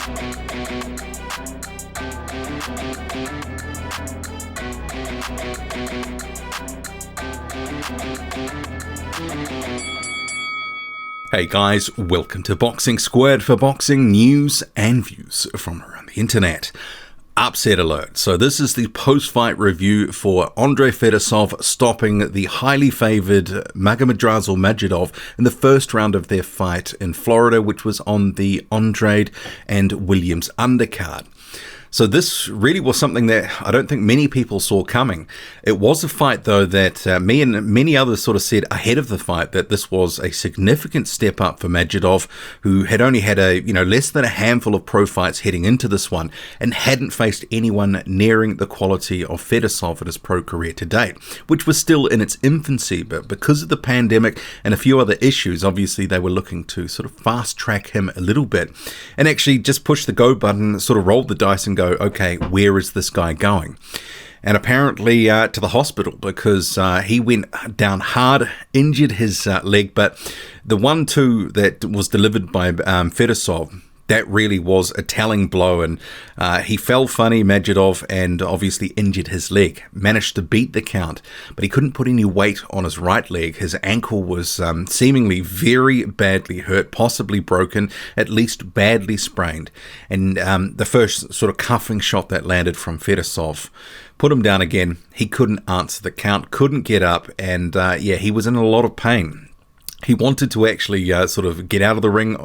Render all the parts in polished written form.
Hey guys, welcome to Boxing Squared for boxing news and views from around the internet. Upset alert. So this is the post-fight review for Andrey Fedesov stopping the highly favoured Magomedrasul Majidov in the first round of their fight in Florida, which was on the Andrade and Williams undercard. So this really was something that I don't think many people saw coming. It was a fight, though, that me and many others sort of said ahead of the fight that this was a significant step up for Majidov, who had only had less than a handful of pro fights heading into this one and hadn't faced anyone nearing the quality of Fedesov in his pro career to date, which was still in its infancy. But because of the pandemic and a few other issues, obviously they were looking to sort of fast track him a little bit and actually just push the go button, sort of roll the dice and go, okay, where is this guy going? And apparently to the hospital, because he went down hard, injured his leg, but the 1-2 that was delivered by Fedesov, that really was a telling blow, and he fell funny, Majidov, and obviously injured his leg. Managed to beat the count, but he couldn't put any weight on his right leg. His ankle was seemingly very badly hurt, possibly broken, at least badly sprained. And the first sort of cuffing shot that landed from Fedesov put him down again. He couldn't answer the count, couldn't get up, and he was in a lot of pain. He wanted to actually sort of get out of the ring,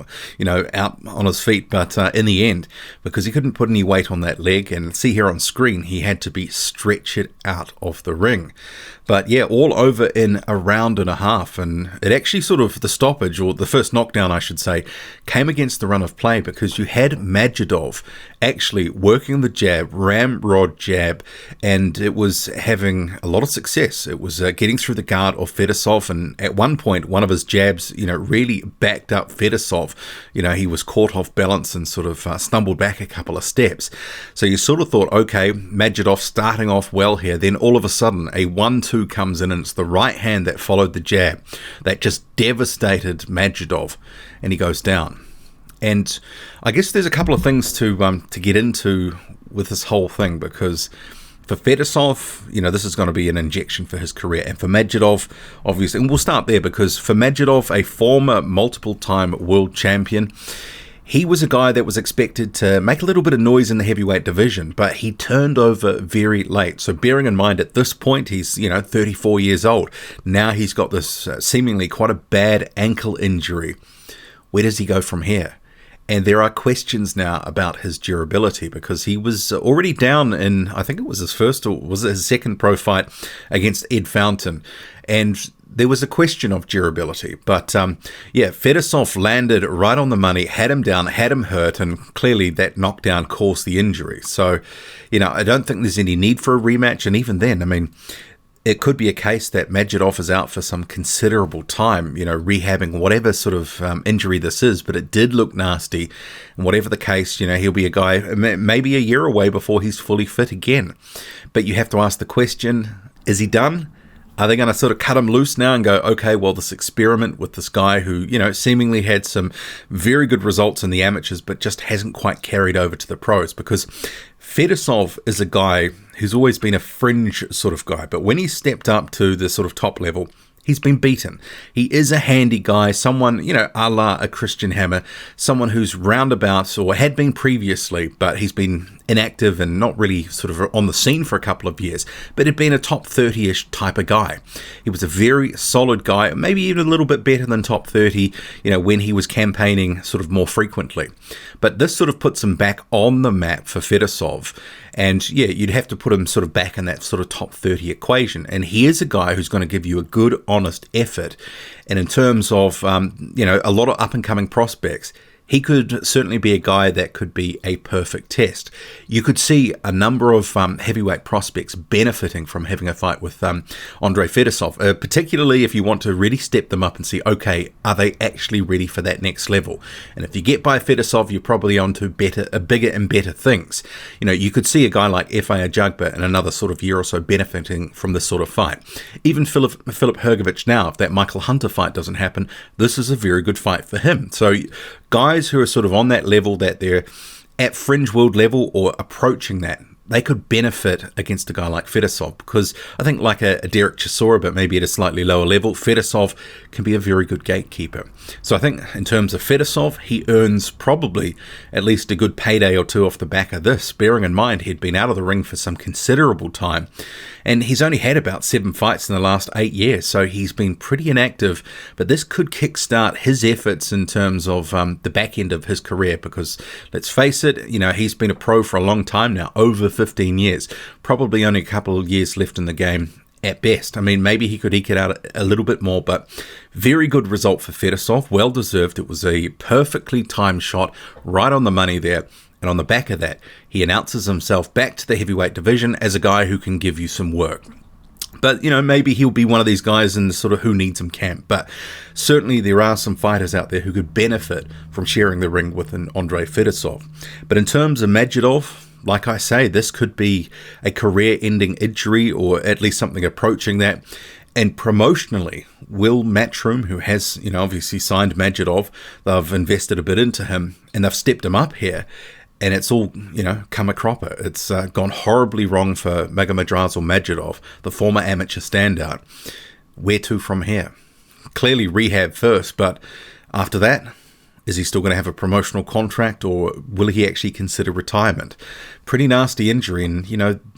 out on his feet, but in the end, because he couldn't put any weight on that leg, and see here on screen, he had to be stretched out of the ring. But yeah, all over in a round and a half, and it actually sort of, the stoppage, or the first knockdown I should say, came against the run of play, because you had Majidov actually working the jab, ramrod jab, and it was having a lot of success. It was getting through the guard of Fedesov, and at one point, one of his jabs, really backed up Fedesov. He was caught off balance and sort of stumbled back a couple of steps. So you sort of thought, okay, Majidov starting off well here. Then all of a sudden, a 1-2 comes in, and it's the right hand that followed the jab that just devastated Majidov, and he goes down. And I guess there's a couple of things to get into with this whole thing, because for Fedesov, this is going to be an injection for his career. And for Majidov, obviously, and we'll start there, because for Majidov, a former multiple-time world champion, he was a guy that was expected to make a little bit of noise in the heavyweight division, but he turned over very late. So bearing in mind at this point, he's, 34 years old. Now he's got this seemingly quite a bad ankle injury. Where does he go from here? And there are questions now about his durability, because he was already down in, I think it was his first or was it his second pro fight against Ed Fountain. And there was a question of durability. But Fedesov landed right on the money, had him down, had him hurt, and clearly that knockdown caused the injury. So, I don't think there's any need for a rematch. And even then, it could be a case that Majidov is out for some considerable time, rehabbing whatever sort of injury this is, but it did look nasty. And whatever the case, he'll be a guy maybe a year away before he's fully fit again. But you have to ask the question, is he done? Are they going to sort of cut him loose now and go, okay, well, this experiment with this guy who, seemingly had some very good results in the amateurs, but just hasn't quite carried over to the pros? Because Fedesov is a guy who's always been a fringe sort of guy, but when he stepped up to the sort of top level, he's been beaten. He is a handy guy, someone, a la a Christian Hammer, someone who's roundabout or had been previously, but he's been inactive and not really sort of on the scene for a couple of years, but had been a top 30-ish type of guy. He was a very solid guy, maybe even a little bit better than top 30, when he was campaigning sort of more frequently. But this sort of puts him back on the map for Fedesov. And you'd have to put him sort of back in that sort of top 30 equation. And he is a guy who's going to give you a good, honest effort. And in terms of, a lot of up-and-coming prospects, he could certainly be a guy that could be a perfect test. You could see a number of heavyweight prospects benefiting from having a fight with Andrey Fedesov, particularly if you want to really step them up and see, okay, are they actually ready for that next level? And if you get by Fedesov, you're probably on to bigger and better things. You could see a guy like F.A. Ajagba in another sort of year or so benefiting from this sort of fight. Even Philip Hrgovic now, if that Michael Hunter fight doesn't happen, this is a very good fight for him. So guys who are sort of on that level that they're at fringe world level or approaching that, they could benefit against a guy like Fedesov, because I think like a Derek Chisora, but maybe at a slightly lower level, Fedesov can be a very good gatekeeper. So I think in terms of Fedesov, he earns probably at least a good payday or two off the back of this, bearing in mind he'd been out of the ring for some considerable time. And he's only had about 7 fights in the last 8 years, so he's been pretty inactive. But this could kickstart his efforts in terms of the back end of his career, because let's face it, he's been a pro for a long time now, over 15 years. Probably only a couple of years left in the game at best. I mean, maybe he could eke it out a little bit more, but very good result for Fedesov. Well deserved. It was a perfectly timed shot, right on the money there. And on the back of that, he announces himself back to the heavyweight division as a guy who can give you some work. But, maybe he'll be one of these guys in the sort of who needs him camp. But certainly there are some fighters out there who could benefit from sharing the ring with an Andrey Fedesov. But in terms of Majidov, like I say, this could be a career-ending injury, or at least something approaching that. And promotionally, will Matchroom, who has, obviously signed Majidov, they've invested a bit into him, and they've stepped him up here. And it's all, come a cropper. It's gone horribly wrong for Magomedrasul Majidov, the former amateur standout. Where to from here? Clearly rehab first, but after that, is he still going to have a promotional contract, or will he actually consider retirement? Pretty nasty injury, and,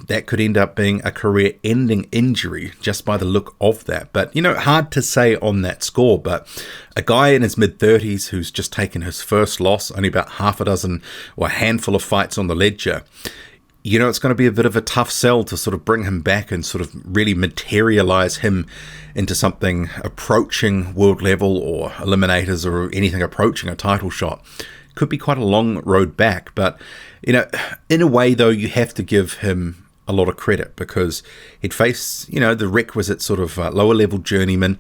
that could end up being a career-ending injury just by the look of that. But, hard to say on that score, but a guy in his mid-30s who's just taken his first loss, only about half a dozen or a handful of fights on the ledger, it's going to be a bit of a tough sell to sort of bring him back and sort of really materialize him into something approaching world level or eliminators or anything approaching a title shot. Could be quite a long road back, but, in a way, though, you have to give him a lot of credit, because he'd face, the requisite sort of lower level journeyman,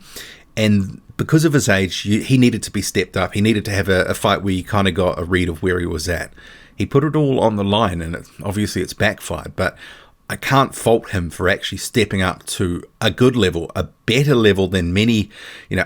and because of his age, he needed to be stepped up. He needed to have a fight where you kind of got a read of where he was at. He put it all on the line, and obviously it's backfired, but I can't fault him for actually stepping up to a good level, a better level than many,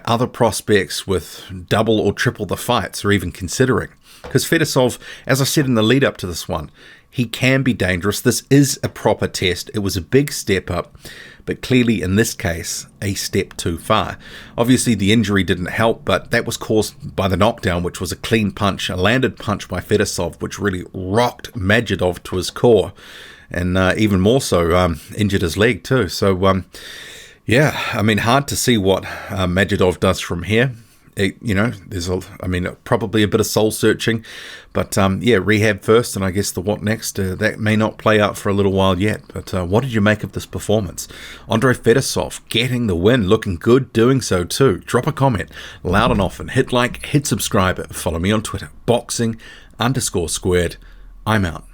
other prospects with double or triple the fights are even considering. Because Fedesov, as I said in the lead up to this one, he can be dangerous. This is a proper test. It was a big step up, but clearly in this case, a step too far. Obviously the injury didn't help, but that was caused by the knockdown, which was a clean punch, a landed punch by Fedesov, which really rocked Majidov to his core, and even more so injured his leg too. So hard to see what Majidov does from here. There's probably a bit of soul searching, but rehab first, and I guess the what next, that may not play out for a little while yet. But what did you make of this performance? Andrey Fedesov getting the win, looking good, doing so too. Drop a comment, loud and often, hit like, hit subscribe, follow me on Twitter, boxing_squared. I'm out.